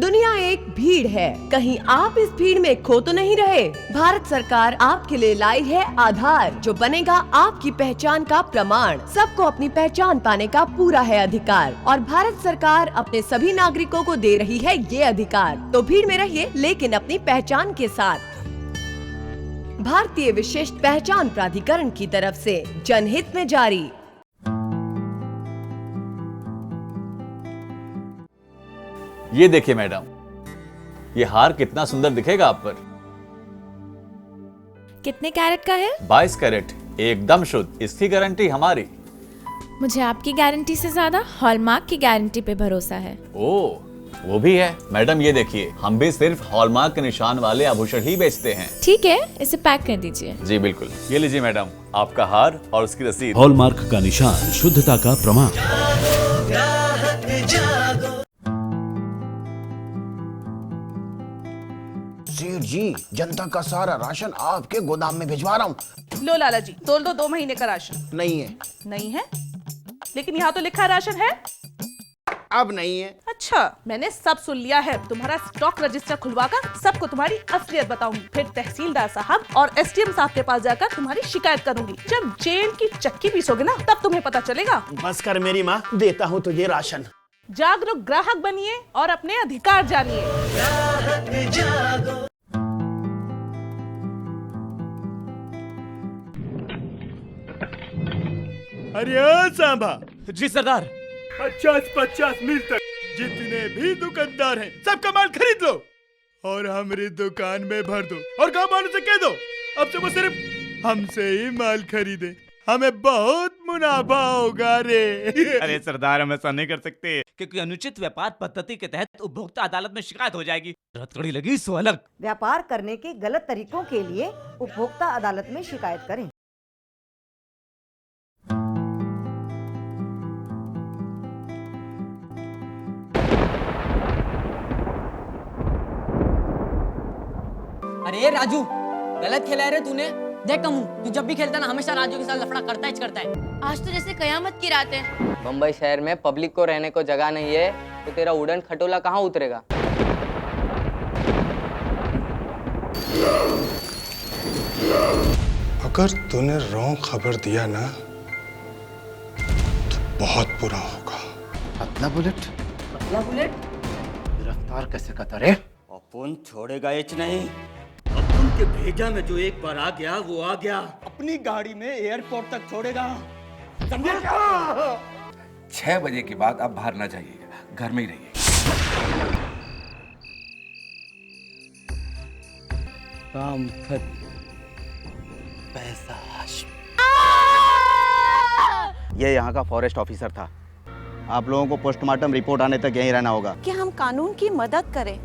दुनिया एक भीड़ है, कहीं आप इस भीड़ में खो तो नहीं रहे। भारत सरकार आपके लिए लाई है आधार, जो बनेगा आपकी पहचान का प्रमाण। सबको अपनी पहचान पाने का पूरा है अधिकार और भारत सरकार अपने सभी नागरिकों को दे रही है ये अधिकार। तो भीड़ में रहिए लेकिन अपनी पहचान के साथ। भारतीय विशिष्ट पहचान प्राधिकरण की तरफ से जनहित में जारी। ये देखिए मैडम, ये हार कितना सुंदर दिखेगा आप पर। कितने कैरेट का है? 22 कैरेट, एकदम शुद्ध। इसकी गारंटी हमारी। मुझे आपकी गारंटी से ज्यादा हॉलमार्क की गारंटी पे भरोसा है। ओह, वो भी है। मैडम ये देखिए, हम भी सिर्फ हॉलमार्क के निशान वाले आभूषण ही बेचते हैं। ठीक है, इसे पैक कर दीजिए। जी बिल्कुल। ये लीजिए मैडम, आपका हार और उसकी रसीद। हॉलमार्क का निशान, शुद्धता का प्रमाण। सेठ जी, जनता का सारा राशन आपके गोदाम में भिजवा रहा हूँ। लो लाला जी, तोल दो 2 महीने का राशन। नहीं है। नहीं है? लेकिन यहाँ तो लिखा राशन है। अब नहीं है। अच्छा, मैंने सब सुन लिया है। तुम्हारा स्टॉक रजिस्टर खुलवाकर सबको तुम्हारी असलियत बताऊंगी। फिर तहसीलदार साहब और एसडीएम साहब के पास जाकर तुम्हारी शिकायत करूंगी। जब जेल की चक्की पीसोगे ना, तब तुम्हें पता चलेगा। बस कर मेरी माँ, देता हूँ तुझे राशन। जागरूक ग्राहक बनिए और अपने अधिकार जानिए। अरे ओ सांभा। जी सरदार। 50-50 मील तक जितने भी दुकानदार हैं, सबका माल खरीद लो और हमारी दुकान में भर दो। और गाँव वालों से कह दो, अब से वो सिर्फ हमसे ही माल खरीदे। हमें बहुत मुनाफा होगा रे। अरे सरदार, हम ऐसा नहीं कर सकते, क्योंकि अनुचित व्यापार पद्धति के तहत उपभोक्ता अदालत में शिकायत हो जाएगी। हथकड़ी लगी सो अलग। व्यापार करने के गलत तरीकों के लिए उपभोक्ता अदालत में शिकायत करें। अरे राजू, गलत खेला है रे तूने। देख कमू, तू जब भी खेलता ना, हमेशा राजू के साथ लफड़ा करता है। आज तो जैसे कयामत की रात है। बम्बई शहर में पब्लिक को रहने को जगह नहीं है, तो तेरा उड़न खटोला कहाँ उतरेगा? अगर तूने रॉन्ग खबर दिया ना, तो बहुत बुरा होगा। पतला बुलेट। पतला बुलेट गिरफ्तार कैसे करता रे? अपन छोड़ेगा एच नहीं। अपन के भेजा में जो एक बार आ गया वो आ गया। अपनी गाड़ी में एयरपोर्ट तक छोड़ेगा, समझे? 6 बजे के बाद आप बाहर ना जाइएगा, घर में ही रहिए। काम खत्म, पैसा ये यहाँ का फॉरेस्ट ऑफिसर था। आप लोगों को पोस्टमार्टम रिपोर्ट आने तक यहीं रहना होगा। कि हम कानून की मदद करें।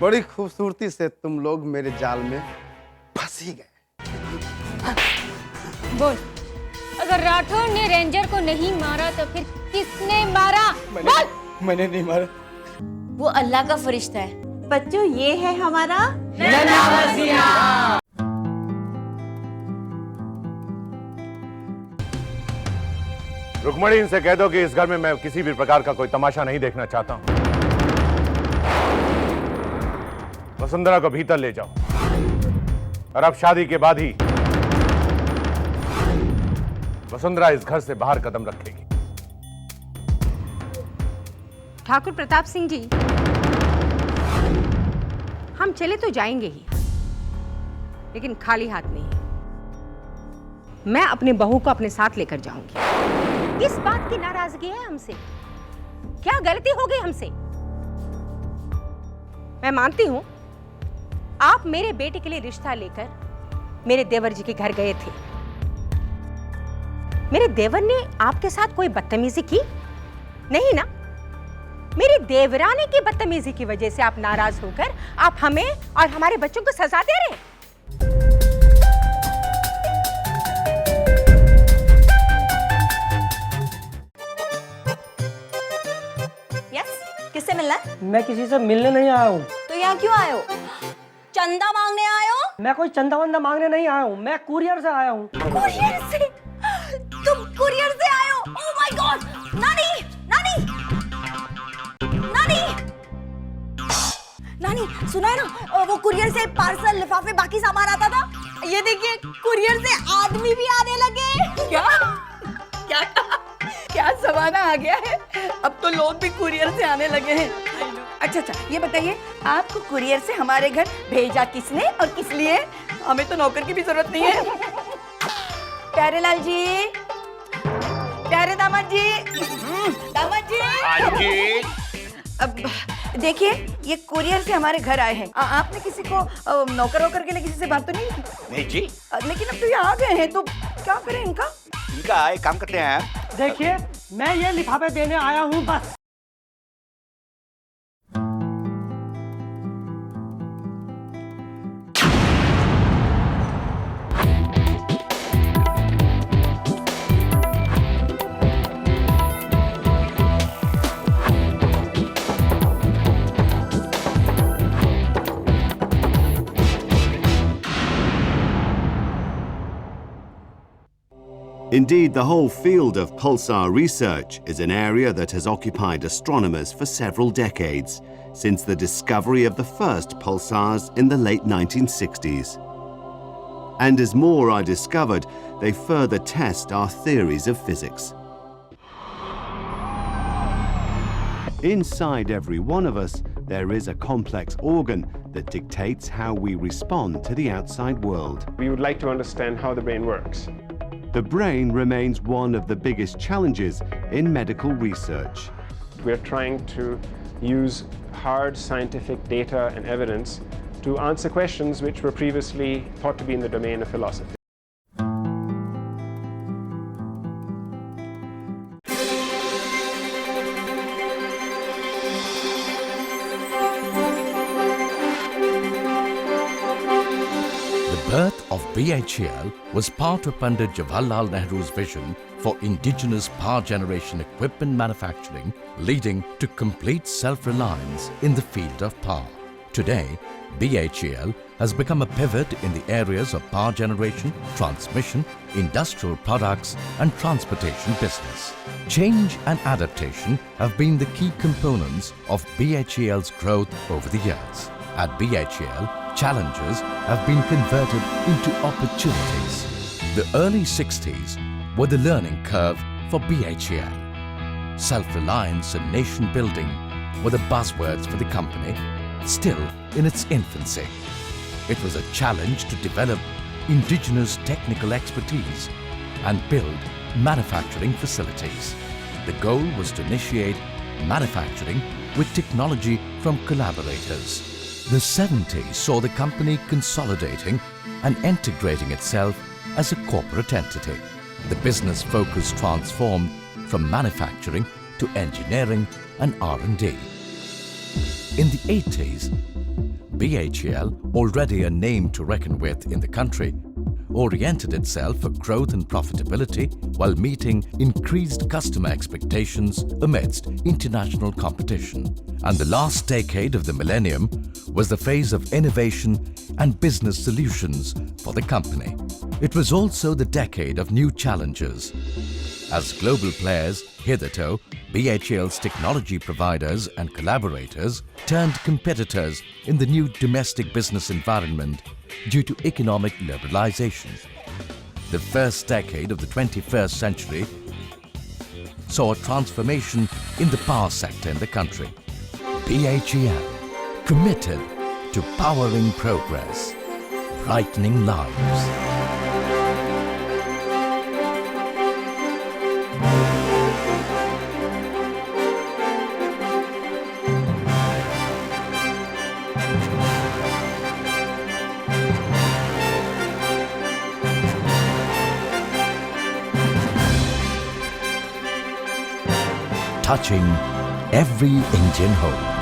बड़ी खूबसूरती से तुम लोग मेरे जाल में फंस ही गए। बोल, अगर राठौर ने रेंजर को नहीं मारा तो फिर किसने मारा? मैंने नहीं मारा। वो अल्लाह का फरिश्ता है। बच्चों, ये है हमारा रुक्मणी, इनसे कह दो कि इस घर में मैं किसी भी प्रकार का कोई तमाशा नहीं देखना चाहता हूँ। वसुंधरा को भीतर ले जाओ और अब शादी के बाद ही वसुंधरा इस घर से बाहर कदम रखेगी। ठाकुर प्रताप सिंह जी, हम चले तो जाएंगे ही, लेकिन खाली हाथ नहीं। मैं अपने बहू को अपने साथ लेकर जाऊंगी। किस बात की नाराजगी है हमसे? क्या गलती हो गई हमसे? मैं मानती हूं आप मेरे बेटे के लिए रिश्ता लेकर मेरे देवर जी के घर गए थे। मेरे देवर ने आपके साथ कोई बदतमीजी की नहीं ना? मेरी देवरानी की बदतमीजी की वजह से आप नाराज होकर आप हमें और हमारे बच्चों को सजा दे रहे हैं। यस, किससे मिलना है? मैं किसी से मिलने नहीं आया हूँ। तो यहाँ क्यों आए हो? चंदा मांगने आए हो? मैं कोई चंदा वंदा मांगने नहीं आया हूँ, मैं कुरियर से आया हूँ। कुरियर से? तुम कुरियर से आए हो? Oh my God! नानी, नानी! नानी सुना है ना, वो कुरियर से पार्सल लिफाफे बाकी सामान आता था, ये देखिए कुरियर से आदमी भी आने लगे। क्या क्या क्या जमाना आ गया है, अब तो लोग भी कुरियर से आने लगे हैं। अच्छा अच्छा, ये बताइए आपको कुरियर से हमारे घर भेजा किसने और किस लिए? हमें तो नौकर की भी जरूरत नहीं है। प्यारे लाल जी, प्यारे दामाद जी, दामाद जी, अब देखिए ये कुरियर से हमारे घर आए हैं। आपने किसी को नौकर वोकर के लिए किसी से बात तो नहीं की? नहीं जी। लेकिन अब तो ये आ गए हैं तो क्या करें इनका? इनका एक काम करते हैं, देखिए मैं ये लिफाफे देने आया हूँ बस। Indeed, the whole field of pulsar research is an area that has occupied astronomers for several decades, since the discovery of the first pulsars in the late 1960s. And as more are discovered, they further test our theories of physics. Inside every one of us, there is a complex organ that dictates how we respond to the outside world. We would like to understand how the brain works. The brain remains one of the biggest challenges in medical research. We're trying to use hard scientific data and evidence to answer questions which were previously thought to be in the domain of philosophy. The birth of BHEL was part of Pandit Jawaharlal Nehru's vision for indigenous power generation equipment manufacturing, leading to complete self-reliance in the field of power. Today, BHEL has become a pivot in the areas of power generation, transmission, industrial products and transportation business. Change and adaptation have been the key components of BHEL's growth over the years. At BHEL, challenges have been converted into opportunities. The early 60s were the learning curve for BHEL. Self-reliance and nation building were the buzzwords for the company, still in its infancy. It was a challenge to develop indigenous technical expertise and build manufacturing facilities. The goal was to initiate manufacturing with technology from collaborators. The 70s saw the company consolidating and integrating itself as a corporate entity. The business focus transformed from manufacturing to engineering and R&D. In the 80s, BHEL, already a name to reckon with in the country, oriented itself for growth and profitability while meeting increased customer expectations amidst international competition. And the last decade of the millennium was the phase of innovation and business solutions for the company. It was also the decade of new challenges. As global players, hitherto, BHEL's technology providers and collaborators turned competitors in the new domestic business environment due to economic liberalization. The first decade of the 21st century saw a transformation in the power sector in the country. BHEL, committed to powering progress, brightening lives. Touching every Indian home.